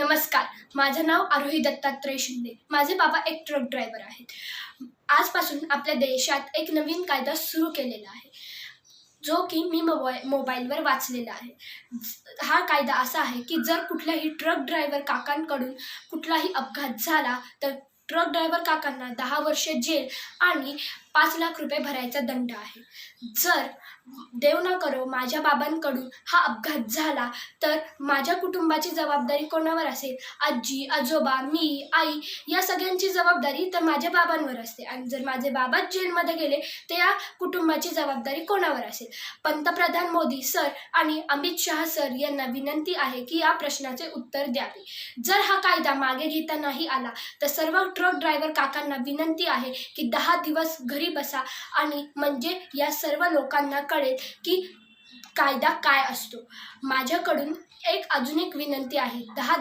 नमस्कार, माझं नाव आरोही दत्तात्रय शिंदे. माझे बाबा एक ट्रक ड्रायव्हर आहेत. आजपासून आपल्या देशात एक नवीन कायदा सुरू केलेला आहे, जो की मी मोबाईलवर वाचलेला आहे. हा कायदा असा आहे की जर कुठल्याही ट्रक ड्रायव्हर काकांकडून कुठलाही अपघात झाला तर ट्रक ड्रायव्हर काकांना 10 वर्षे जेल आणि 5 लाख रुपये भरायचा दंड आहे. जर देव न करो माझ्या बाबांकडून हा अपघात झाला तर माझ्या कुटुंबाची जबाबदारी कोणावर असेल? आजी, आजोबा, मी, आई या सगळ्यांची जबाबदारी तर माझ्या बाबांवर असते. आणि जर माझे बाबाच जेलमध्ये गेले तर या कुटुंबाची जबाबदारी कोणावर असेल? पंतप्रधान मोदी सर आणि अमित शहा सर यांना विनंती आहे की या प्रश्नाचे उत्तर द्यावे. जर हा कायदा मागे घेता नाही आला तर सर्व ट्रक ड्रायव्हर काकांना विनंती आहे की 10 दिवस घरी बसा, आणि म्हणजे या सर्व लोकांना कळेल की कायदा काय असतो. माझ्याकडून अजून एक विनंती आहे. 10